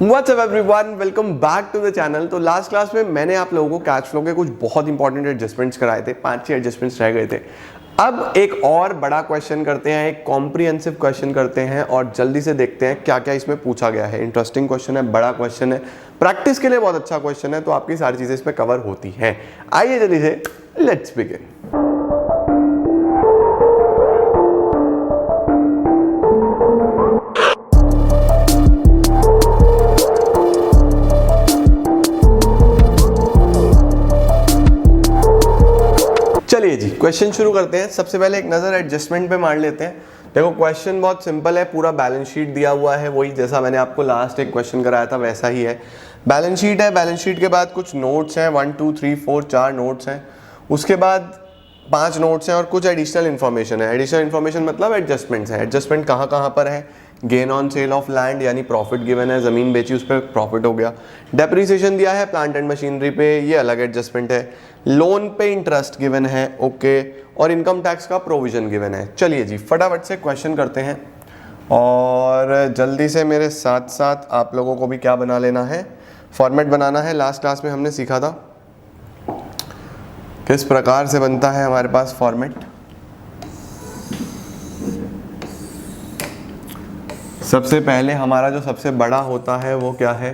WhatsApp everyone, welcome back to the channel. तो last class में मैंने आप लोगों को कैश फ्लो के कुछ बहुत इंपॉर्टेंट एडजस्टमेंट्स कराए थे, 5-6 एडजस्टमेंट्स रह गए थे। अब एक और बड़ा क्वेश्चन करते हैं, एक कॉम्प्रिहेंसिव क्वेश्चन करते हैं और जल्दी से देखते हैं क्या क्या इसमें पूछा गया है। इंटरेस्टिंग क्वेश्चन है, बड़ा क्वेश्चन है, प्रैक्टिस के लिए बहुत अच्छा क्वेश्चन है, तो आपकी सारी चीजें इसमें कवर होती हैं। आइए जल्दी से लेट्स बिगिन। चलिए जी, क्वेश्चन शुरू करते हैं। सबसे पहले एक नज़र एडजस्टमेंट पे मार लेते हैं। देखो क्वेश्चन बहुत सिंपल है, पूरा बैलेंस शीट दिया हुआ है, वही जैसा मैंने आपको लास्ट एक क्वेश्चन कराया था वैसा ही है। बैलेंस शीट है, बैलेंस शीट के बाद कुछ नोट्स हैं, 1 2 3 4 4 नोट्स हैं, उसके बाद 5 नोट्स हैं और कुछ एडिशनल इन्फॉर्मेशन है। एडिशनल इन्फॉर्मेशन मतलब एडजस्टमेंट्स है। एडजस्टमेंट कहाँ कहाँ पर है? Gain on sale of land, यानी प्रॉफिट गिवन है, ज़मीन बेची उस पर प्रॉफिट हो गया। डेप्रिसिएशन दिया है प्लांट एंड मशीनरी पे, ये अलग एडजस्टमेंट है। लोन पे इंटरेस्ट गिवन है, ओके, और इनकम टैक्स का प्रोविजन गिवन है। चलिए जी, फटाफट से क्वेश्चन करते हैं और जल्दी से मेरे साथ साथ आप लोगों को भी क्या बना लेना है, फॉर्मेट बनाना है। लास्ट क्लास में हमने सीखा था किस प्रकार से बनता है हमारे पास फॉर्मेट। सबसे पहले हमारा जो सबसे बड़ा होता है वो क्या है?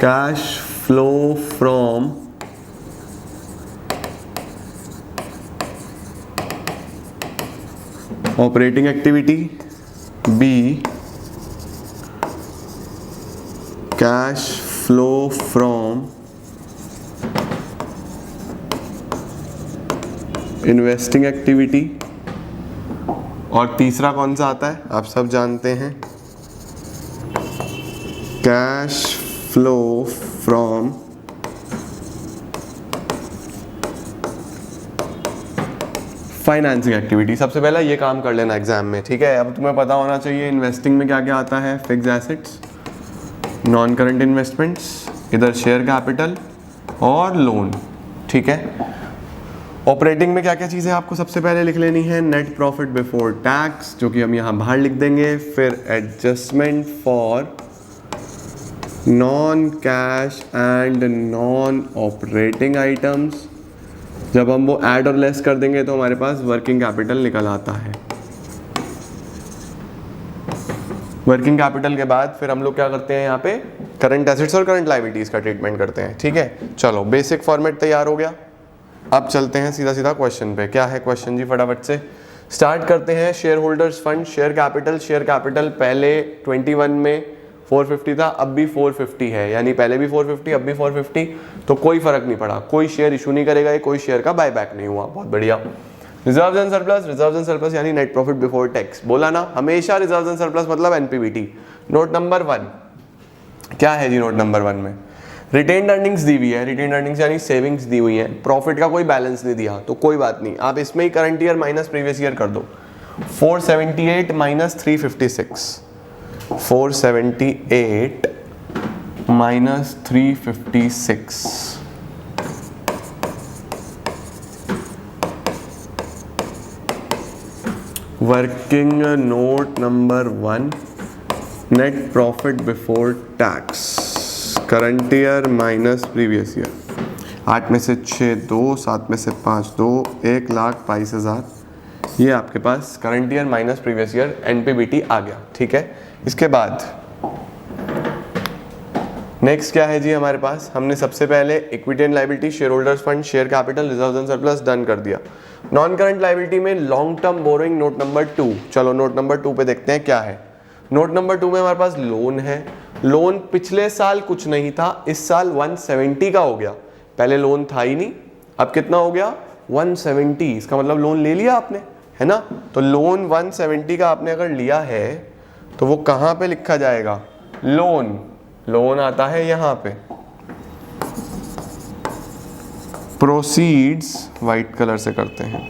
Cash flow from operating activity, B cash flow from investing activity, और तीसरा कौन सा आता है आप सब जानते हैं, cash flow from financing activity. सबसे पहले ये काम कर लेना एग्जाम में, ठीक है। अब तुम्हें पता होना चाहिए इन्वेस्टिंग में क्या क्या आता है। Fix assets, non current investments, इधर शेयर कैपिटल और लोन, ठीक है। ऑपरेटिंग में क्या क्या चीज़ें आपको सबसे पहले लिख लेनी है? नेट प्रॉफिट बिफोर टैक्स, जो कि हम यहाँ बाहर लिख देंगे, फिर adjustment for non cash and non operating items. जब हम वो ऐड और लेस कर देंगे तो हमारे पास वर्किंग कैपिटल निकल आता है। वर्किंग कैपिटल के बाद फिर हम लोग क्या करते हैं, यहाँ पे करंट एसेट्स और करंट लायबिलिटीज का ट्रीटमेंट करते हैं, ठीक है। चलो, बेसिक फॉर्मेट तैयार हो गया। अब चलते हैं सीधा सीधा क्वेश्चन पे। क्या है क्वेश्चन जी, फटाफट से स्टार्ट करते हैं। Share holders fund, share capital पहले 21 में 450 था, अब भी 450 है, यानी पहले भी 450 अब भी 450, तो कोई फर्क नहीं पड़ा, कोई शेयर इशू नहीं करेगा, कोई शेयर का बायबैक नहीं हुआ, बहुत बढ़िया। रिजर्व्स एंड सरप्लस यानी नेट प्रॉफिट बिफोर टैक्स, बोला ना हमेशा रिजर्व्स एंड सरप्लस मतलब एनपीबीटी। नोट नंबर 1 क्या है जी? नोट नंबर 1 में रिटेन्ड अर्निंग्स दी हुई है, रिटेन्ड अर्निंग्स यानी सेविंग्स दी हुई है। प्रॉफिट का कोई बैलेंस नहीं दिया तो कोई बात नहीं, आप इसमें ही current year minus previous year कर दो। 478 minus 356, 478 minus 356, working note number 1, net profit before tax, current year minus previous year. 8 में से 6 2, 7 में से 5 2, 1,22,000, ये आपके पास current year minus previous year NPBT आ गया, ठीक है। इसके बाद नेक्स्ट क्या है जी हमारे पास? हमने सबसे पहले equity and liability, share holders fund, share capital, reserves and surplus done कर दिया। नॉन करंट लायबिलिटी में long term borrowing, note number 2। चलो नोट नंबर 2 पे देखते हैं क्या है। नोट नंबर 2 में हमारे पास लोन है। लोन पिछले साल कुछ नहीं था, इस साल 170 का हो गया। पहले लोन था ही नहीं, अब कितना हो गया? 170। इसका मतलब लोन ले लिया आपने, है ना। तो लोन 170 का आपने अगर लिया है तो वो कहाँ पे लिखा जाएगा? लोन आता है यहाँ पे। प्रोसीड्स वाइट कलर से करते हैं,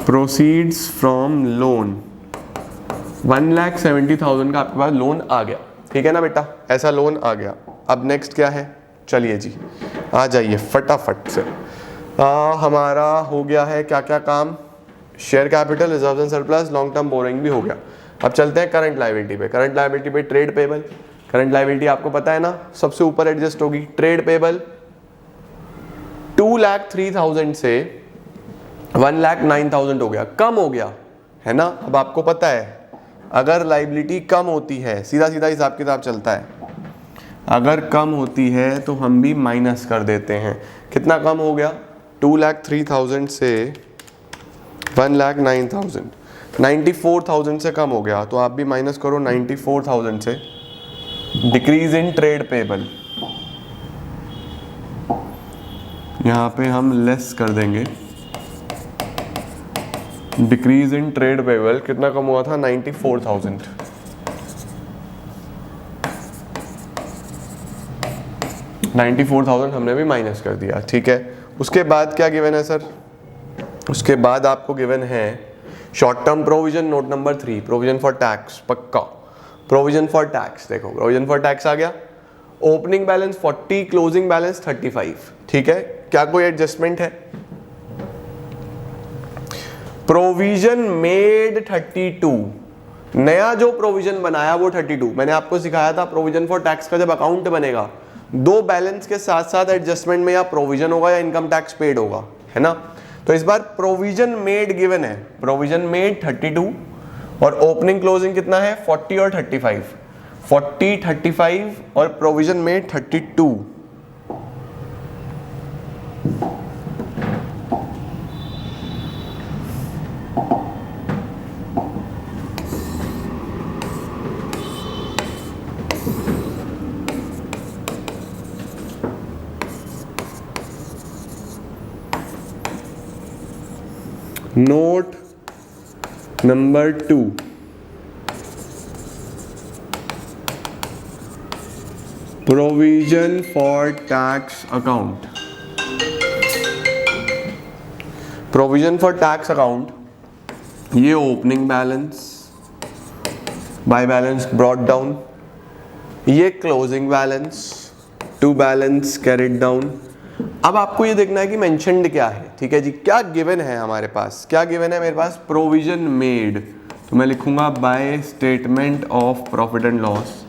प्रोसीड्स फ्रॉम लोन। 1,70,000 का आपके पास लोन आ गया, ठीक है ना बेटा, ऐसा लोन आ गया। अब नेक्स्ट क्या है? चलिए जी आ जाइए फटाफट से। हमारा हो गया है क्या क्या काम, share capital, reserve and surplus, long term borrowing भी हो गया। अब चलते हैं करंट लायबिलिटी पे। करंट लायबिलिटी पे ट्रेड पेबल, करंट लायबिलिटी आपको पता है ना सबसे ऊपर एडजस्ट होगी। ट्रेड पेबल 2,03,000 से 1,09,000 हो गया, कम हो गया है ना। अब आपको पता है अगर लायबिलिटी कम होती है, सीधा सीधा हिसाब किताब चलता है, अगर कम होती है तो हम भी माइनस कर देते हैं। कितना कम हो गया, 2,03,000 से 1,09,000, 94,000 से कम हो गया, तो आप भी माइनस करो 94,000 से। डिक्रीज इन ट्रेड पेबल, यहाँ पे हम लेस कर देंगे। डिक्रीज इन ट्रेड पेबल कितना कम हुआ था, 94,000। हमने भी माइनस कर दिया, ठीक है। उसके बाद क्या गिवन है सर, उसके बाद आपको गिवन है short term provision, note number 3, provision for tax. पक्का प्रोविजन फॉर टैक्स, देखो प्रोविजन फॉर टैक्स आ गया। ओपनिंग बैलेंस 40, क्लोजिंग बैलेंस 35, ठीक है। क्या कोई एडजस्टमेंट है, प्रोविजन मेड 32, नया जो प्रोविजन बनाया वो 32। मैंने आपको सिखाया था प्रोविजन फॉर टैक्स का जब अकाउंट बनेगा दो बैलेंस के साथ साथ एडजस्टमेंट में या प्रोविजन होगा या इनकम टैक्स पेड होगा, है ना। तो इस बार प्रोविजन मेड गिवन है, प्रोविजन मेड 32 और ओपनिंग क्लोजिंग कितना है 40 और 35, 40, 35 और provision made 32। Note number 2, provision for tax account. Provision for tax account, ये opening balance by balance brought down, ये closing balance to balance carried down. अब आपको ये देखना है कि मेंशन्ड क्या है, ठीक है जी। क्या गिवन है हमारे पास, क्या गिवन है मेरे पास, प्रोविजन मेड, तो मैं लिखूंगा by statement of profit and loss,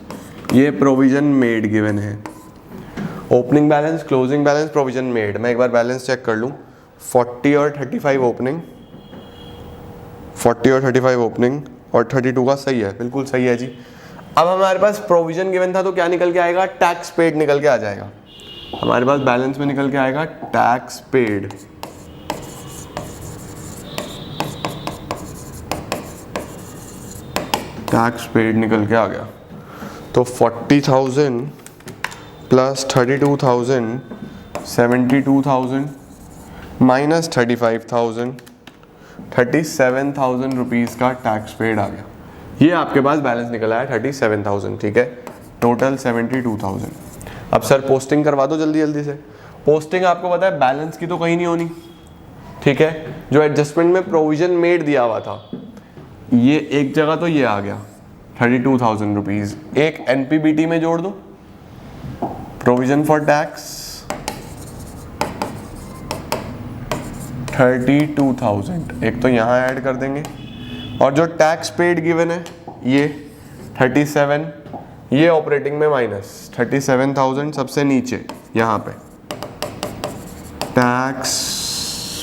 ये प्रोविजन मेड गिवन है। Opening balance, closing balance, provision made. मैं एक बार बैलेंस चेक कर लूं, 40 और 35 ओपनिंग, 40 और 35 ओपनिंग और 32 का सही है, बिल्कुल सही है जी। अब हमारे पास प्रोविजन गिवन था तो क्या निकल के आएगा, टैक्स पेड निकल के आ जाएगा। हमारे पास बैलेंस में निकल के आएगा टैक्स पेड, टैक्स पेड निकल के आ गया। तो 40,000 प्लस 32,000 72,000 माइनस 35,000 37,000 रुपीज़ का टैक्स पेड आ गया। ये आपके पास बैलेंस निकला है 37,000, ठीक है। टोटल 72,000। अब सर पोस्टिंग करवा दो जल्दी जल्दी से। पोस्टिंग आपको पता है बैलेंस की तो कहीं नहीं होनी, ठीक है। जो एडजस्टमेंट में प्रोविजन मेड दिया हुआ था ये एक जगह तो ये आ गया 32,000 रुपीज़, एक एनपीबीटी में जोड़ दो, प्रोविजन फॉर टैक्स 32,000, एक तो यहाँ ऐड कर देंगे और जो टैक्स पेड गिवन है ये 37, ये ऑपरेटिंग में माइनस 37,000 सबसे नीचे यहाँ पे टैक्स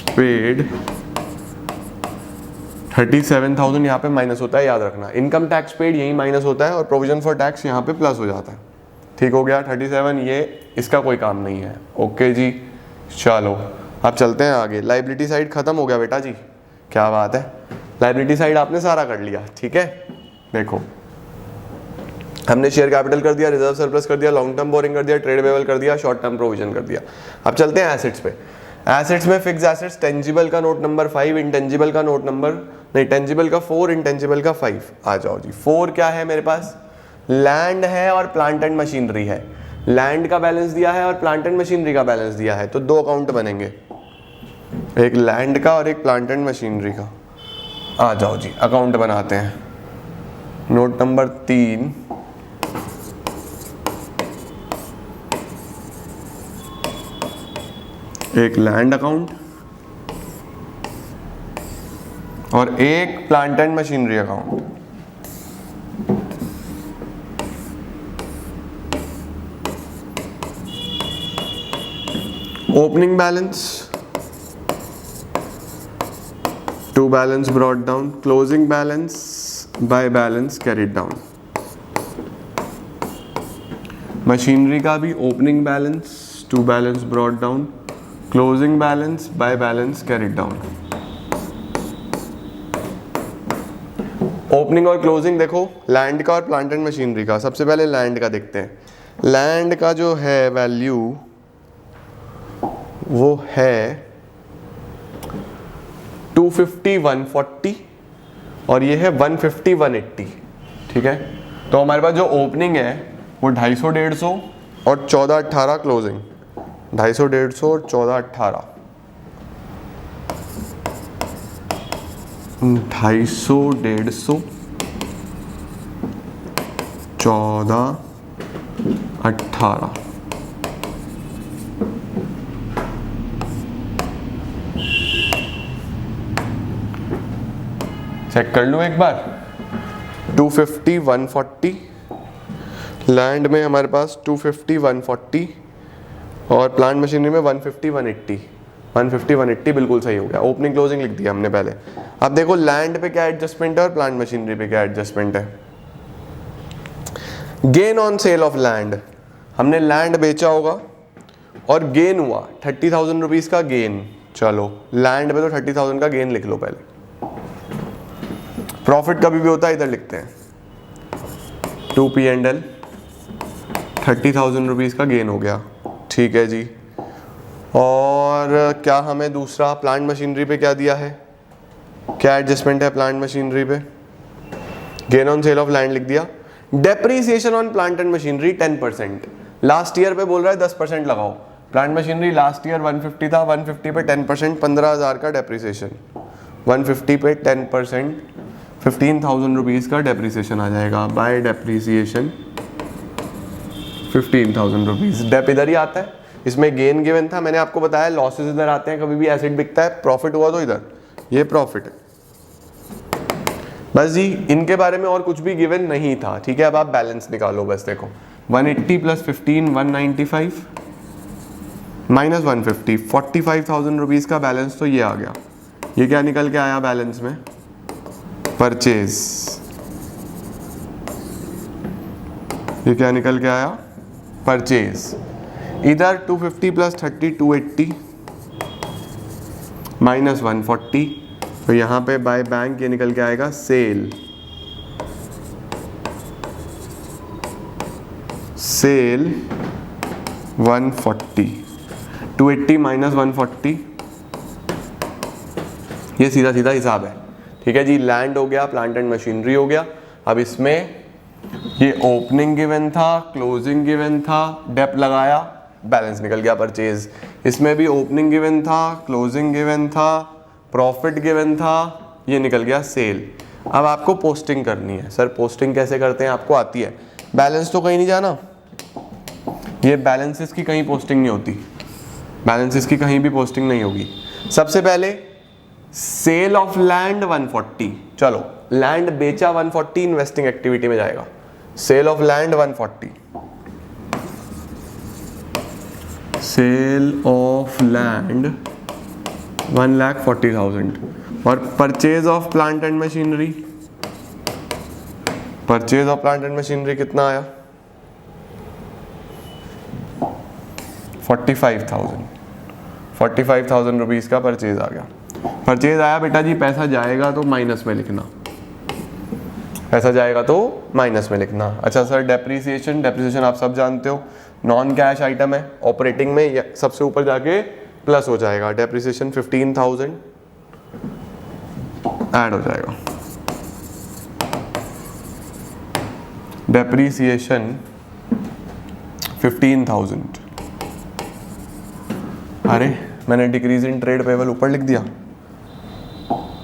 पेड 37,000 यहाँ पे माइनस होता है, याद रखना। इनकम टैक्स पेड यही माइनस होता है और प्रोविजन फॉर टैक्स यहाँ पे प्लस हो जाता है, ठीक हो गया। 37 ये इसका कोई काम नहीं है, ओके जी। चलो अब चलते हैं आगे। लाइबिलिटी साइड खत्म हो गया बेटा जी, क्या बात है। लाइबिलिटी साइड आपने सारा कर लिया, ठीक है। देखो हमने शेयर कैपिटल कर दिया, रिजर्व सरप्लस कर दिया, लॉन्ग टर्म बोरिंग कर दिया, ट्रेड पेबल कर दिया, शॉर्ट टर्म प्रोविजन कर दिया। अब चलते हैं एसेट्स पे। एसेट्स में फिक्स एसेट्स, टेंजिबल का नोट नंबर 5, इंटेंजिबल का नोट नंबर नहीं, टेंजिबल का 4, इंटेंजिबल का 5। आ जाओ जी। 4 क्या है मेरे पास, लैंड है और प्लांट एंड मशीनरी है। लैंड का बैलेंस दिया है और प्लांट एंड मशीनरी का बैलेंस दिया है, तो दो अकाउंट बनेंगे, एक लैंड का और एक प्लांट एंड मशीनरी का। आ जाओ जी अकाउंट बनाते हैं। नोट नंबर 3, एक लैंड अकाउंट और एक plant and machinery account. Opening balance, to balance brought down, closing balance by balance carried down. Machinery का भी opening balance, to balance brought down, closing balance by balance carried down. Opening और closing देखो land का और plant and machinery का। सबसे पहले land का देखते हैं। लैंड का जो है वैल्यू वो है 250 140 और ये है 150 180। ठीक है, तो हमारे पास जो ओपनिंग है वो 250 150 और 14 18 क्लोजिंग। 250 150 और 14 18, 250 150 14 18। चेक कर लूँ एक बार। 250 140, लैंड में हमारे पास 250 140 और प्लांट मशीनरी में 150 180। 150 180 बिल्कुल सही हो गया। ओपनिंग क्लोजिंग लिख दिया हमने पहले। अब देखो लैंड पे क्या एडजस्टमेंट है और प्लांट मशीनरी पे क्या एडजस्टमेंट है। Gain on sale of land, हमने लैंड बेचा होगा और गेन हुआ 30,000 रुपीज का गेन। चलो लैंड पे तो 30,000 का गेन लिख लो पहले। प्रॉफिट कभी भी होता है, इधर लिखते हैं 2 P&L, 30,000 रुपीज का गेन हो गया। ठीक है जी। और क्या हमें दूसरा प्लांट मशीनरी पे क्या दिया है, क्या एडजस्टमेंट है प्लांट मशीनरी पे। Gain on sale of land लिख दिया। Depreciation on plant and machinery 10%। Last year पे बोल रहा है 10% लगाओ। प्लांट मशीनरी लास्ट ईयर 150 था, 150 पे 10%, 15,000 का डेप्रीसिएशन। 150 पे 10%, 15,000 रुपीज का डेप्रीसिएशन आ जाएगा। Bye depreciation 15,000 rupees. डेप इधर ही आता है, इसमें गेन गिवन था। मैंने आपको बताया लॉसेस इधर आते हैं, कभी भी एसेट बिकता है, प्रॉफिट हुआ तो इधर, ये प्रॉफिट है। बस जी, इनके बारे में और कुछ भी गिवन नहीं था। ठीक है, अब आप बैलेंस निकालो। बस देखो 180 प्लस 15 195 माइनस 150 45,000 रुपीज का बैलेंस तो ये आ गया। ये क्या निकल के आया बैलेंस में, परचेज। ये क्या निकल के आया, परचेज। इधर 250 प्लस 30 280 माइनस 140, तो यहाँ पे बाय बैंक ये निकल के आएगा सेल। सेल 140, 280 माइनस 140, ये सीधा सीधा हिसाब है। ठीक है जी, लैंड हो गया, प्लांट एंड मशीनरी हो गया। अब इसमें ये ओपनिंग गिवन था, क्लोजिंग गिवन था, डेप लगाया, बैलेंस निकल गया परचेज। इसमें भी ओपनिंग गिवन था, क्लोजिंग गिवन था, प्रॉफिट गिवन था, ये निकल गया सेल। अब आपको पोस्टिंग करनी है। सर पोस्टिंग कैसे करते हैं, आपको आती है। बैलेंस तो कहीं नहीं जाना, ये बैलेंसेस की कहीं पोस्टिंग नहीं होती, बैलेंसेस की कहीं भी पोस्टिंग नहीं होगी। सबसे पहले सेल ऑफ लैंड 140, चलो लैंड बेचा 140, इन्वेस्टिंग एक्टिविटी में जाएगा। Sale of land 140, sale of land 1,40,000। और purchase of plant and machinery, purchase of plant and machinery कितना आया, 45,000। 45,000 रुपीज का परचेज आ गया। परचेज आया बेटा जी, पैसा जाएगा तो माइनस में लिखना, पैसा जाएगा तो माइनस में लिखना। अच्छा सर डेप्रीसिएशन, डेप्रीसिएशन आप सब जानते हो, नॉन कैश आइटम है, ऑपरेटिंग में सबसे ऊपर जाके प्लस हो जाएगा। डेप्रीसिएशन 15,000 ऐड हो जाएगा। डेप्रीसिएशन 15,000। अरे मैंने डिक्रीज इन ट्रेड पेबल ऊपर लिख दिया।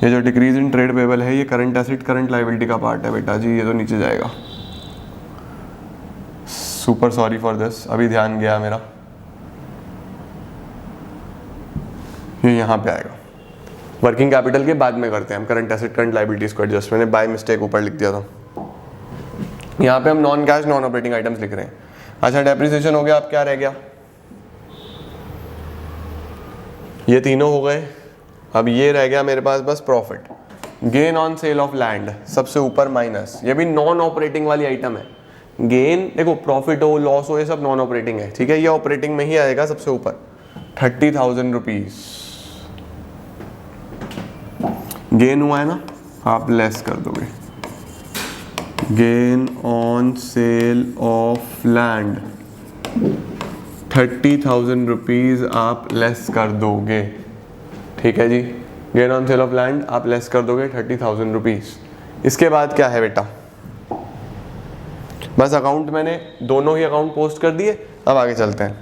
ये जो डिक्रीज इन ट्रेड पेबल है ये करंट एसेट करंट लायबिलिटी का पार्ट है बेटा जी, ये तो नीचे जाएगा। सुपर सॉरी फॉर दिस, अभी ध्यान गया मेरा। ये यहाँ पे आएगा। वर्किंग कैपिटल के बाद में करते हैं हम करंट एसेट करंट लायबिलिटीज को एडजस्ट। मैंने बाय मिस्टेक ऊपर लिख दिया था। यहाँ पे हम non cash non operating items लिख रहे हैं। अच्छा, डेप्रिसिएशन हो गया, अब क्या रह गया? ये तीनों हो गए। अब ये रह गया मेरे पास बस profit. Gain on sale of land सबसे ऊपर माइनस, ये भी नॉन ऑपरेटिंग वाली आइटम है। गेन देखो, प्रॉफिट हो लॉस हो ये सब नॉन ऑपरेटिंग है, ठीक है, ये ऑपरेटिंग में ही आएगा सबसे ऊपर। 30,000 रुपीज गेन हुआ है ना, आप लेस कर दोगे। Gain on sale of land 30,000 rupees आप लेस कर दोगे, ठीक है जी। Gain on sale of land आप लेस कर दोगे 30,000 रुपीज। इसके बाद क्या है बेटा? बस अकाउंट मैंने दोनों ही अकाउंट पोस्ट कर दिए। अब आगे चलते हैं।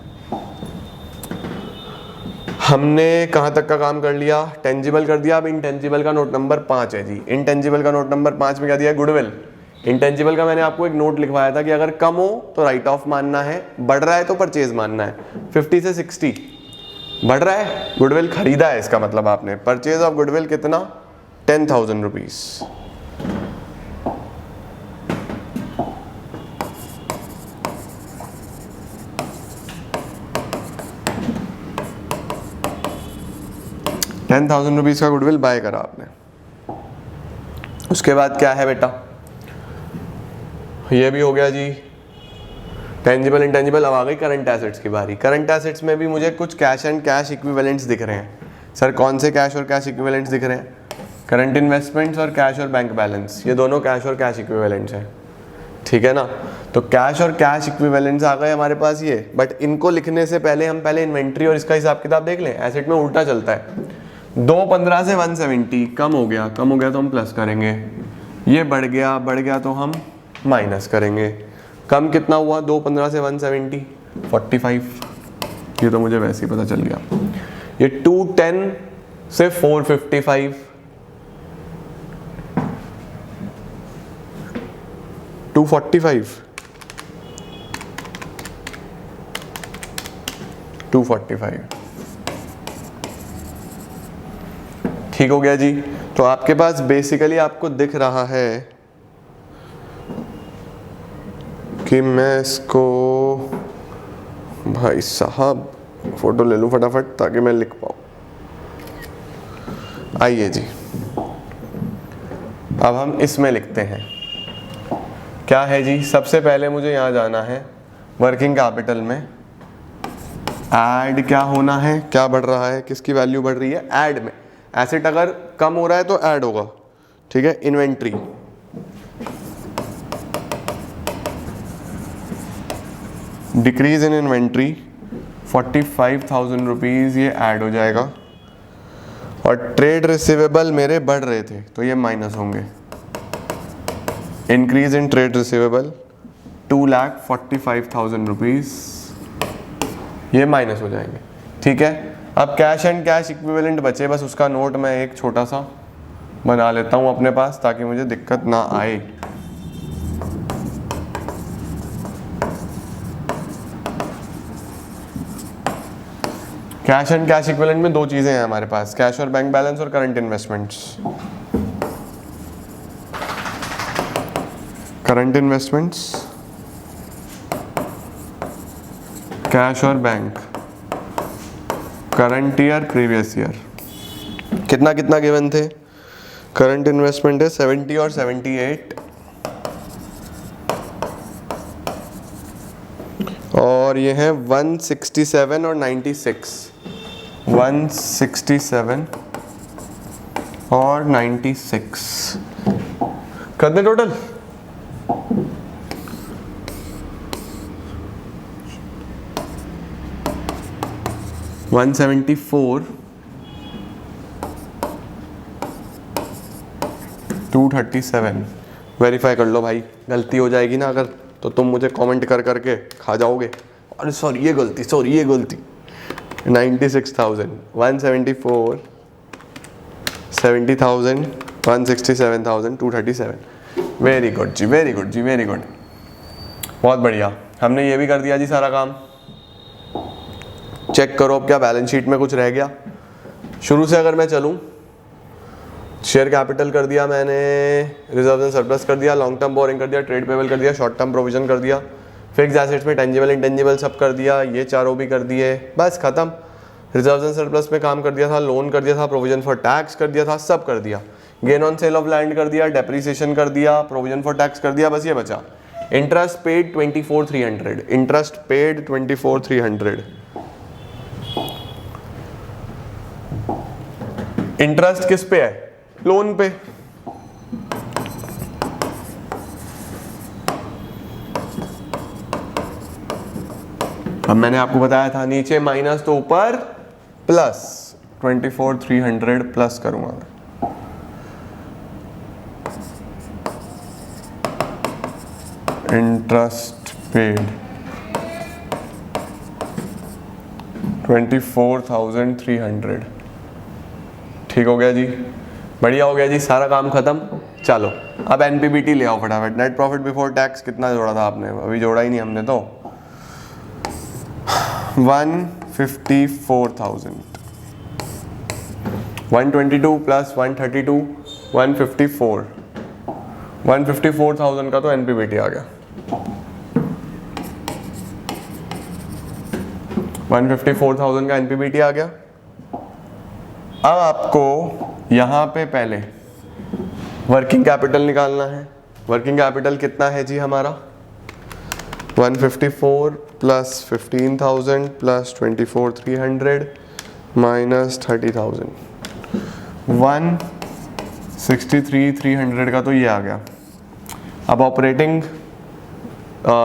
हमने कहाँ तक का काम कर लिया? टेंजिबल कर दिया। अब इंटेंजिबल का नोट नंबर 5 है जी। इंटेंजिबल का नोट नंबर 5 में क्या दिया? गुडविल। इंटेंजिबल का मैंने आपको एक नोट लिखवाया था कि अगर कम हो तो राइट ऑफ मानना है, बढ़ रहा है तो परचेज मानना है। 50 से 60 बढ़ रहा है, गुडविल खरीदा है, इसका मतलब आपने परचेज ऑफ गुडविल कितना? 10,000 रुपीज। ₹10,000 का गुडविल बाय करा आपने। उसके बाद क्या है बेटा? ये भी हो गया जी। Tangible intangible. अब आ गई करंट एसेट्स की बारी। करंट एसेट्स में भी मुझे कुछ कैश एंड कैश इक्विवेलेंट्स दिख रहे हैं। सर कौन से कैश और कैश इक्विवेलेंट्स दिख रहे हैं? करंट इन्वेस्टमेंट्स और कैश और बैंक बैलेंस, ये दोनों कैश और कैश इक्विवेलेंट्स हैं, ठीक है ना। तो कैश और कैश इक्विवेलेंट्स आ गए हमारे पास ये। बट इनको लिखने से पहले हम पहले इन्वेंट्री और इसका हिसाब किताब देख लें। एसेट में उल्टा चलता है। 215 से 170 कम हो गया तो हम प्लस करेंगे। ये बढ़ गया तो हम माइनस करेंगे। कम कितना हुआ? 215 से 170 45। ये तो मुझे वैसे ही पता चल गया। ये 210 से 455 245 ठीक हो गया जी। तो आपके पास बेसिकली आपको दिख रहा है कि मैं इसको भाई साहब फोटो ले लूं फटाफट ताकि मैं लिख पाऊँ। आइए जी, अब हम इसमें लिखते हैं। क्या है जी? सबसे पहले मुझे यहाँ जाना है वर्किंग कैपिटल में। ऐड क्या होना है? क्या बढ़ रहा है? किसकी वैल्यू बढ़ रही है? ऐड में। एसेट अगर कम हो रहा है तो ऐड होगा, ठीक है। Inventory decrease in inventory 45,000 rupees, ये ऐड हो जाएगा। और ट्रेड रिसीवेबल मेरे बढ़ रहे थे तो ये माइनस होंगे। Increase in trade receivable 2,45,000 rupees, ये माइनस हो जाएंगे, ठीक है। अब कैश एंड कैश इक्विवेलेंट बचे, बस उसका नोट मैं एक छोटा सा बना लेता हूँ अपने पास ताकि मुझे दिक्कत ना आए। कैश एंड कैश इक्विवेलेंट में दो चीजें हैं हमारे पास, कैश और बैंक बैलेंस और current investments. Current investments, cash और bank, current year previous year. कितना कितना गिवन थे? करंट इन्वेस्टमेंट है 70 और 78 और ये है 167 और 96। 167 और 96 कर दे टोटल। $174 $237। वेरीफाई कर लो भाई, गलती हो जाएगी ना अगर तो तुम मुझे कमेंट कर करके खा जाओगे। अरे सॉरी ये गलती 96,000 174 70,000 167,000 237। वेरी गुड जी, वेरी गुड जी, वेरी गुड, बहुत बढ़िया। हमने ये भी कर दिया जी सारा काम। चेक करो अब क्या बैलेंस शीट में कुछ रह गया। शुरू से अगर मैं चलूँ, शेयर कैपिटल कर दिया मैंने, रिजर्व एंड सरप्लस कर दिया, लॉन्ग टर्म बोरिंग कर दिया, ट्रेड पेबल कर दिया, शॉर्ट टर्म प्रोविजन कर दिया, फिक्स एसेट्स में टेंजिबल इंटेंजिबल सब कर दिया, ये चारों भी कर दिए, बस खत्म। रिजर्व एंड सरप्लस में काम कर दिया था, लोन कर दिया था, प्रोविजन फॉर टैक्स कर दिया था, सब कर दिया, gain on sale of land कर दिया, डेप्रिसिएशन कर दिया, प्रोविजन फॉर टैक्स कर दिया, बस ये बचा interest paid 24,300, interest paid 24,300। Interest किस पे है? लोन पे। अब मैंने आपको बताया था नीचे माइनस तो ऊपर प्लस, 24,300 प्लस करूंगा मैं। Interest paid 24,300। ठीक हो गया जी, बढ़िया हो गया जी, सारा काम खत्म। चलो अब एनपीबीटी ले आओ फटाफट। नेट प्रॉफिट बिफोर टैक्स कितना जोड़ा था आपने? अभी जोड़ा ही नहीं हमने तो। 154,000, 122 प्लस 132, 154, 154,000 का तो एनपीबीटी आ गया। 154,000 का एनपीबीटी आ गया। अब आपको यहाँ पे पहले वर्किंग कैपिटल निकालना है। वर्किंग कैपिटल कितना है जी हमारा? 154 प्लस 15,000 प्लस 24,300 माइनस 30,000, 163,300 का तो ये आ गया। अब ऑपरेटिंग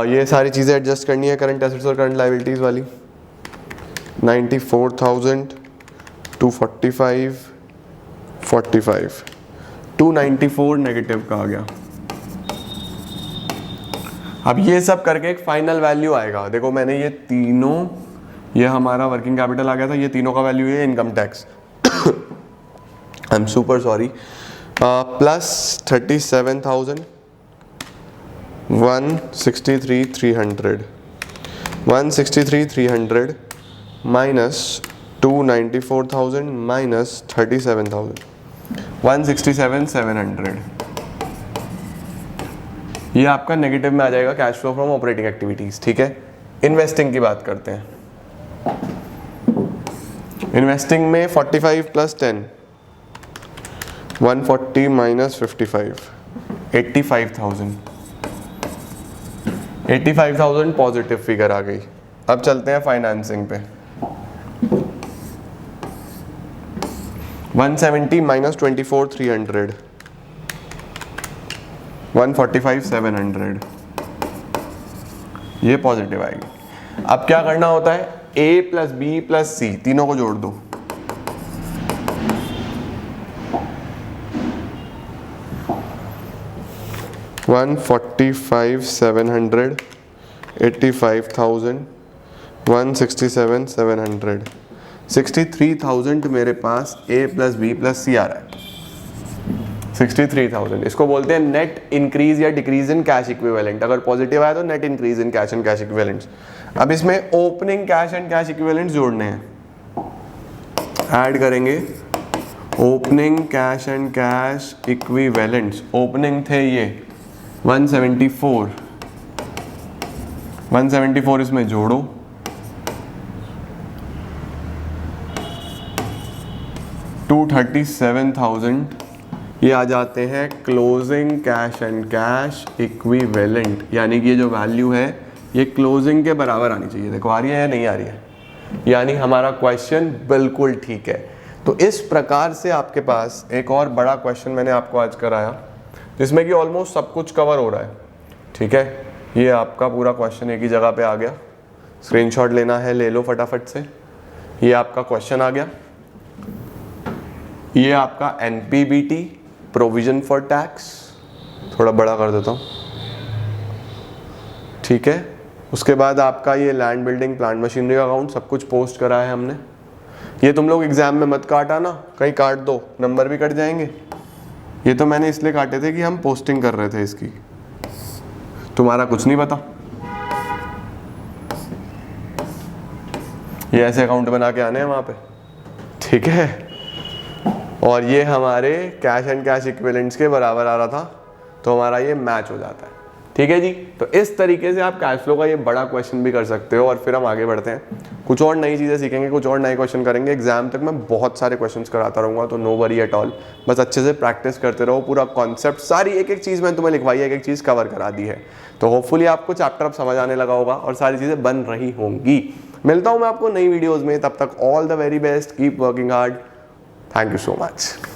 ये सारी चीज़ें एडजस्ट करनी है, करंट एसेट्स और करंट लायबिलिटीज़ वाली। 94,000, 245, 45, 294 नेगेटिव का आ गया। अब ये सब करके एक फाइनल वैल्यू आएगा। देखो मैंने ये तीनों, ये हमारा वर्किंग कैपिटल आ गया था, ये तीनों का वैल्यू है income tax. I am super sorry. Plus 37,000, 163,300, 163,300 minus 294,000 minus 37,000, 167,700। ये आपका नेगेटिव में आ जाएगा cash flow from operating activities. ठीक है, इन्वेस्टिंग की बात करते हैं। इन्वेस्टिंग में 45 प्लस 10, 140 माइनस 55, 85,000, 85,000 पॉजिटिव फिगर आ गई। अब चलते हैं फाइनेंसिंग पे। 170 माइनस 24,300, 145,700, ये पॉजिटिव आएगी। अब क्या करना होता है? A प्लस बी प्लस सी तीनों को जोड़ दो। $145,700, 85,000, 167,700, 63,000 मेरे पास A प्लस बी प्लस सी आ रहा है। 63,000 इसको बोलते हैं नेट इंक्रीज या डिक्रीज इन कैश इक्विवेलेंट। अगर पॉजिटिव आया तो net increase in cash and cash equivalents. अब इसमें opening cash and cash equivalents जोड़ने हैं, ऐड करेंगे opening cash and cash equivalents. Opening थे ये 174, 174 इसमें जोड़ो, $237,000 ये आ जाते हैं closing cash and cash equivalent. यानी कि ये जो वैल्यू है ये क्लोजिंग के बराबर आनी चाहिए। देखो आ रही है या नहीं आ रही है? यानी हमारा क्वेश्चन बिल्कुल ठीक है। तो इस प्रकार से आपके पास एक और बड़ा क्वेश्चन मैंने आपको आज कराया जिसमें कि ऑलमोस्ट सब कुछ कवर हो रहा है। ठीक है, ये आपका पूरा क्वेश्चन एक ही जगह पे आ गया। स्क्रीनशॉट लेना है ले लो फटाफट से। ये आपका क्वेश्चन आ गया, ये आपका एनपीबीटी प्रोविजन फॉर टैक्स, थोड़ा बड़ा कर देता हूँ। ठीक है, उसके बाद आपका ये लैंड बिल्डिंग प्लांट मशीनरी का अकाउंट सब कुछ पोस्ट करा है हमने। ये तुम लोग एग्जाम में मत काटा ना, कहीं काट दो नंबर भी कट जाएंगे। ये तो मैंने इसलिए काटे थे कि हम पोस्टिंग कर रहे थे इसकी, तुम्हारा कुछ नहीं पता। ये ऐसे अकाउंट बना के आने हैं वहाँ पे। ठीक है, और ये हमारे कैश एंड कैश इक्विवेलेंट्स के बराबर आ रहा था, तो हमारा ये मैच हो जाता है। ठीक है जी, तो इस तरीके से आप कैश फ्लो का ये बड़ा क्वेश्चन भी कर सकते हो। और फिर हम आगे बढ़ते हैं, कुछ और नई चीज़ें सीखेंगे, कुछ और नए क्वेश्चन करेंगे। एग्जाम तक मैं बहुत सारे क्वेश्चंस कराता रहूँगा, तो नो वरी एट ऑल, बस अच्छे से प्रैक्टिस करते रहो। पूरा कॉन्सेप्ट, सारी एक एक चीज़ मैंने तुम्हें लिखवाई है, एक एक चीज़ कवर करा दी है। तो होपफुली आपको चैप्टर अब समझ आने लगा होगा और सारी चीज़ें बन रही होंगी। मिलता हूँ मैं आपको नई वीडियोज़ में, तब तक all the very best, keep working hard, thank you so much.